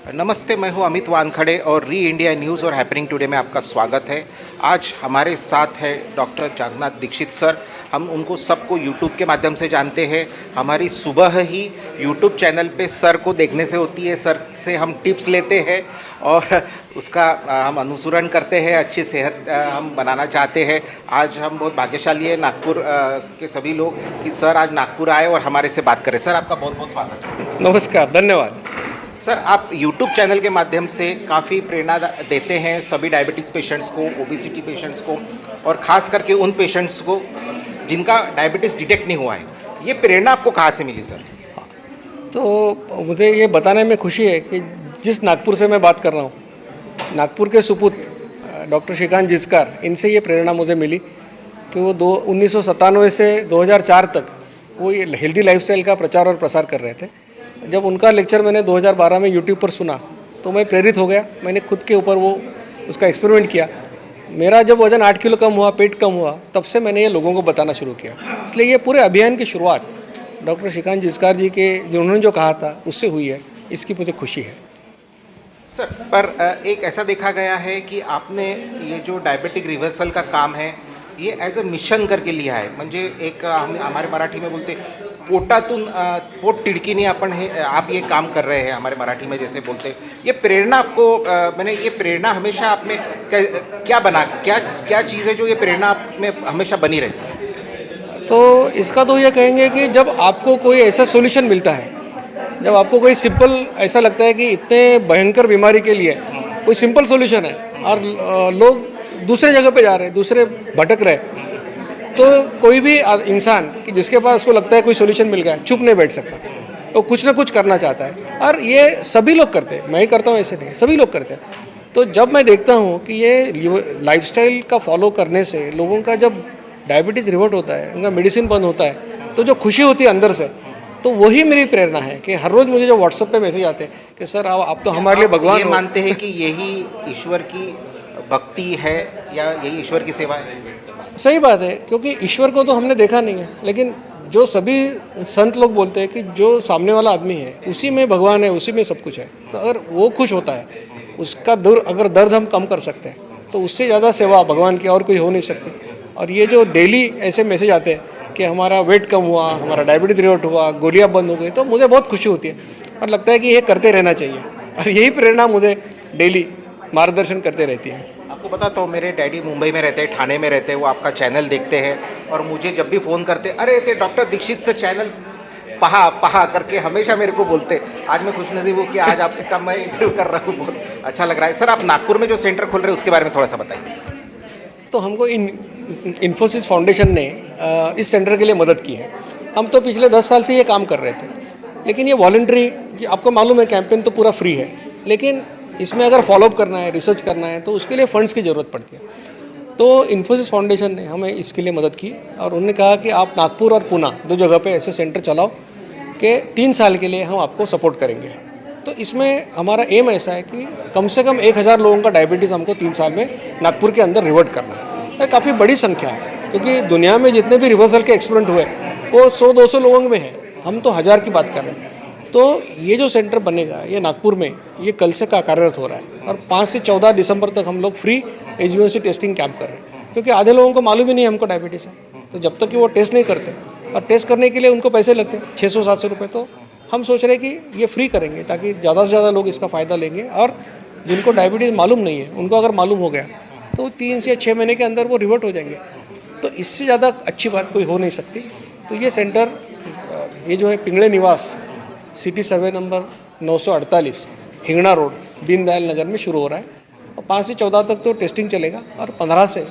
नमस्ते, मैं हूं अमित वानखड़े और री इंडिया न्यूज़ और हैपनिंग टुडे में आपका स्वागत है। आज हमारे साथ है डॉक्टर जगन्नाथ दीक्षित सर। हम उनको सबको यूट्यूब के माध्यम से जानते हैं। हमारी सुबह ही यूट्यूब चैनल पे सर को देखने से होती है। सर से हम टिप्स लेते हैं और उसका हम अनुसरण करते हैं। अच्छी सेहत हम बनाना चाहते हैं। आज हम बहुत भाग्यशाली है नागपुर के सभी लोग कि सर आज नागपुर आए और हमारे से बात करें। सर, आपका बहुत बहुत स्वागत है। नमस्कार, धन्यवाद। सर, आप यूट्यूब चैनल के माध्यम से काफ़ी प्रेरणा देते हैं सभी डायबिटिक्स पेशेंट्स को, ओबेसिटी पेशेंट्स को, और ख़ास करके उन पेशेंट्स को जिनका डायबिटीज़ डिटेक्ट नहीं हुआ है। ये प्रेरणा आपको कहाँ से मिली सर? तो मुझे ये बताने में खुशी है कि जिस नागपुर से मैं बात कर रहा हूँ, नागपुर के सुपुत्र डॉक्टर श्रीकांत जिचकार, इनसे ये प्रेरणा मुझे मिली कि वो 1997 से 2004 तक वो ये हेल्दी लाइफस्टाइल का प्रचार और प्रसार कर रहे थे। जब उनका लेक्चर मैंने 2012 में यूट्यूब पर सुना तो मैं प्रेरित हो गया। मैंने खुद के ऊपर वो उसका एक्सपेरिमेंट किया। मेरा जब वज़न 8 किलो कम हुआ, पेट कम हुआ, तब से मैंने ये लोगों को बताना शुरू किया। इसलिए ये पूरे अभियान की शुरुआत डॉक्टर श्रीकांत जिचकार जी के उन्होंने जो कहा था उससे हुई है। इसकी मुझे खुशी है। सर, पर एक ऐसा देखा गया है कि आपने ये जो डायबिटिक रिवर्सल का काम है ये एज अ मिशन करके लिया है। म्हणजे एक हम हमारे मराठी में बोलते पोटातून पोट तिडकीने आपण हे आप ये काम कर रहे हैं, हमारे मराठी में जैसे बोलते। ये प्रेरणा आपको मैंने ये प्रेरणा हमेशा आप में क्या बना, क्या चीज़ है जो ये प्रेरणा आप में हमेशा बनी रहती है? तो इसका तो ये कहेंगे कि जब आपको कोई ऐसा सॉल्यूशन मिलता है, जब आपको कोई सिंपल ऐसा लगता है कि इतने भयंकर बीमारी के लिए कोई सिंपल सॉल्यूशन है और लोग दूसरे जगह पे जा रहे हैं, दूसरे भटक रहे हैं, तो कोई भी इंसान कि जिसके पास उसको लगता है कोई सॉल्यूशन मिल गया, चुप नहीं बैठ सकता। वो कुछ ना कुछ करना चाहता है और ये सभी लोग करते हैं। मैं ही करता हूँ ऐसे नहीं, सभी लोग करते हैं। तो जब मैं देखता हूँ कि ये लाइफस्टाइल का फॉलो करने से लोगों का जब डायबिटीज़ रिवर्ट होता है, उनका मेडिसिन बंद होता है, तो जो खुशी होती है अंदर से, तो वही मेरी प्रेरणा है कि हर रोज़ मुझे जो व्हाट्सएप पे मैसेज आते हैं कि सर आप तो हमारे लिए भगवान ये हो। मानते हैं कि यही ईश्वर की भक्ति है या यही ईश्वर की सेवा है? सही बात है, क्योंकि ईश्वर को तो हमने देखा नहीं है, लेकिन जो सभी संत लोग बोलते हैं कि जो सामने वाला आदमी है उसी में भगवान है, उसी में सब कुछ है। तो अगर वो खुश होता है, उसका अगर दर्द हम कम कर सकते हैं, तो उससे ज़्यादा सेवा भगवान की और कोई हो नहीं सकती। और ये जो डेली ऐसे मैसेज आते हैं कि हमारा वेट कम हुआ, हमारा डायबिटीज रिवर्ट हुआ, गोलियाँ बंद हो गई, तो मुझे बहुत खुशी होती है और लगता है कि ये करते रहना चाहिए। और यही प्रेरणा मुझे डेली मार्गदर्शन करते रहती है। आपको बताता हूँ, मेरे डैडी मुंबई में रहते हैं, ठाणे में रहते हैं। वो आपका चैनल देखते हैं और मुझे जब भी फ़ोन करते, अरे ते डॉक्टर दीक्षित से चैनल पहा करके हमेशा मेरे को बोलते। आज मैं खुशनसीब हूँ कि आज आपसे का मैं इंटरव्यू कर रहा हूँ। बहुत अच्छा लग रहा है। सर, आप नागपुर में जो सेंटर खोल रहे हैं उसके बारे में थोड़ा सा बताइए। तो हमको इन्फोसिस फाउंडेशन ने इस सेंटर के लिए मदद की है। हम तो पिछले 10 साल से ये काम कर रहे थे, लेकिन ये वॉलंटरी, आपको मालूम है कैंपेन तो पूरा फ्री है, लेकिन इसमें अगर फॉलोअप करना है, रिसर्च करना है, तो उसके लिए फंड्स की ज़रूरत पड़ती है। तो इन्फोसिस फाउंडेशन ने हमें इसके लिए मदद की और उन्होंने कहा कि आप नागपुर और पुणे 2 जगह पे ऐसे सेंटर चलाओ कि 3 साल के लिए हम आपको सपोर्ट करेंगे। तो इसमें हमारा एम ऐसा है कि कम से कम 1000 लोगों का डायबिटीज़ हमको 3 साल में नागपुर के अंदर रिवर्ट करना है। ये काफ़ी बड़ी संख्या है, क्योंकि दुनिया में जितने भी रिवर्सल के एक्सपेरिमेंट हुए वो 100-200 लोगों में है, हम तो 1000 की बात कर रहे हैं। तो ये जो सेंटर बनेगा ये नागपुर में, ये कल से कार्यरत हो रहा है और 5 से 14 दिसंबर तक हम लोग फ्री HbA1c टेस्टिंग कैंप कर रहे हैं, क्योंकि आधे लोगों को मालूम ही नहीं हमको डायबिटीज़ है। तो जब तक कि वो टेस्ट नहीं करते, और टेस्ट करने के लिए उनको पैसे लगते हैं 600-700 रुपये, तो हम सोच रहे हैं कि ये फ्री करेंगे ताकि ज़्यादा से ज़्यादा लोग इसका फ़ायदा लेंगे। और जिनको डायबिटीज़ मालूम नहीं है उनको अगर मालूम हो गया तो 3 से 6 महीने के अंदर वो रिवर्ट हो जाएंगे। तो इससे ज़्यादा अच्छी बात कोई हो नहीं सकती। तो ये सेंटर, ये जो है पिंगले निवास, city survey number 948, Hingna road, Deendayal Nagar में शुरू हो रहा है और 5 से 14 तक तो टेस्टिंग चलेगा और 15 से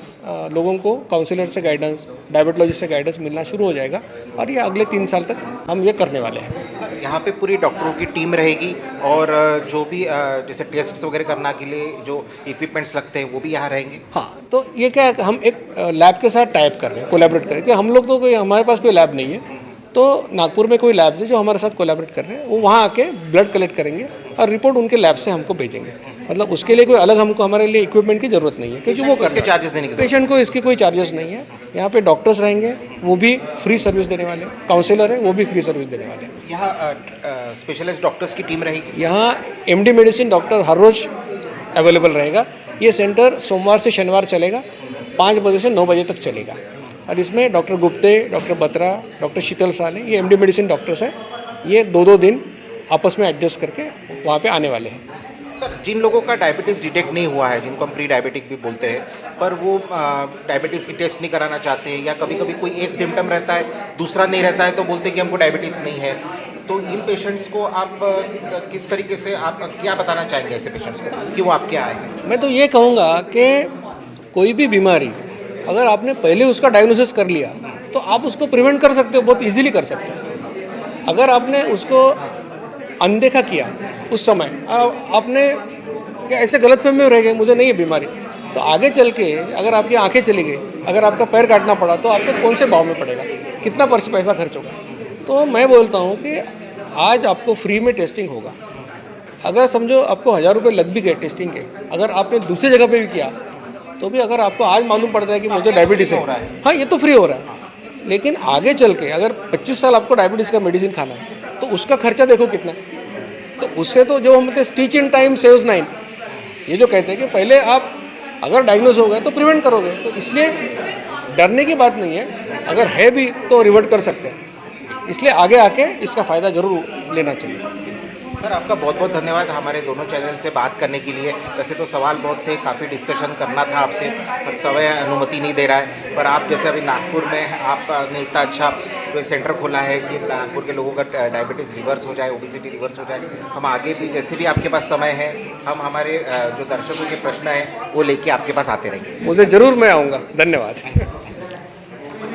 लोगों को काउंसलर से गाइडेंस, डायबिटोलॉजिस्ट से गाइडेंस मिलना शुरू हो जाएगा और ये अगले 3 साल तक हम ये करने वाले हैं। सर, यहाँ पे पूरी डॉक्टरों की टीम रहेगी और जो भी जैसे टेस्ट वगैरह करने के लिए जो इक्विपमेंट्स लगते हैं वो भी यहाँ रहेंगे? हाँ, तो ये क्या है, हम एक लैब के साथ टाइप कर रहे हैं, कोलैबोरेट कर रहे हैं, कि हम लोग तो कोई, हमारे पास कोई लैब नहीं है। तो नागपुर में कोई लैब्स है जो हमारे साथ कोलैबोरेट कर रहे हैं, वो वहाँ आके ब्लड कलेक्ट करेंगे और रिपोर्ट उनके लैब से हमको भेजेंगे। मतलब उसके लिए कोई अलग हमको हमारे लिए इक्विपमेंट की ज़रूरत नहीं है, क्योंकि वो इसके चार्जेस देने की जरूरत पेशेंट को इसकी कोई चार्जेस नहीं है। यहाँ पे डॉक्टर्स रहेंगे, वो भी फ्री सर्विस देने वाले, काउंसलर है वो भी फ्री सर्विस देने वाले। यहाँ स्पेशलिस्ट डॉक्टर्स की टीम रहेगी। यहाँ MD मेडिसिन डॉक्टर हर रोज़ अवेलेबल रहेगा। ये सेंटर सोमवार से शनिवार चलेगा, 5 बजे से 9 बजे तक चलेगा। और इसमें doctor Gupte, doctor Batra, doctor Sheetal Sale, ये MD मेडिसिन डॉक्टर्स हैं। ये 2-2 दिन आपस में एडजस्ट करके वहाँ पे आने वाले हैं। सर, जिन लोगों का डायबिटीज़ डिटेक्ट नहीं हुआ है, जिनको हम प्री डायबिटिक भी बोलते हैं, पर वो डायबिटीज़ की टेस्ट नहीं कराना चाहते हैं, या कभी कभी कोई एक सिम्टम रहता है दूसरा नहीं रहता है, तो बोलते हैं कि हमको डायबिटीज़ नहीं है, तो इन पेशेंट्स को आप किस तरीके से आप क्या बताना चाहेंगे ऐसे पेशेंट्स को कि वो आपके आएंगे? मैं तो ये कहूँगा कि कोई भी बीमारी अगर आपने पहले उसका डायग्नोसिस कर लिया तो आप उसको प्रिवेंट कर सकते हो, बहुत इजीली कर सकते हो। अगर आपने उसको अनदेखा किया उस समय और आपने ऐसे गलतफहमी में रह गए मुझे नहीं है बीमारी, तो आगे चल के अगर आपकी आंखें चली गई, अगर आपका पैर काटना पड़ा, तो आपको कौन से भाव में पड़ेगा, कितना पैसा खर्च होगा। तो मैं बोलता हूँ कि आज आपको फ्री में टेस्टिंग होगा। अगर समझो आपको 1000 रुपये लग भी गए टेस्टिंग के, अगर आपने दूसरी जगह पे भी किया तो भी अगर आपको आज मालूम पड़ता है कि मुझे डायबिटीज़ है, हाँ ये तो फ्री हो रहा है। लेकिन आगे चल के अगर 25 साल आपको डायबिटीज़ का मेडिसिन खाना है तो उसका खर्चा देखो कितना। तो उससे तो जो हम बोलते हैं स्टीच इन टाइम सेव्स 9, ये जो कहते हैं कि पहले आप अगर डायग्नोज हो गए तो प्रिवेंट करोगे, तो इसलिए डरने की बात नहीं है। अगर है भी तो रिवर्ट कर सकते हैं, इसलिए आगे आके इसका फ़ायदा ज़रूर लेना चाहिए। सर, आपका बहुत बहुत धन्यवाद हमारे दोनों चैनल से बात करने के लिए। वैसे तो सवाल बहुत थे, काफ़ी डिस्कशन करना था आपसे, पर समय अनुमति नहीं दे रहा है। पर आप जैसे अभी नागपुर में आपने इतना अच्छा जो सेंटर खोला है कि नागपुर के लोगों का डायबिटीज़ रिवर्स हो जाए, ओबेसिटी रिवर्स हो जाए, हम आगे भी जैसे भी आपके पास समय है, हम हमारे जो दर्शकों के प्रश्न हैं वो लेके आपके पास आते रहेंगे। मुझे ज़रूर मैं आऊँगा। धन्यवाद।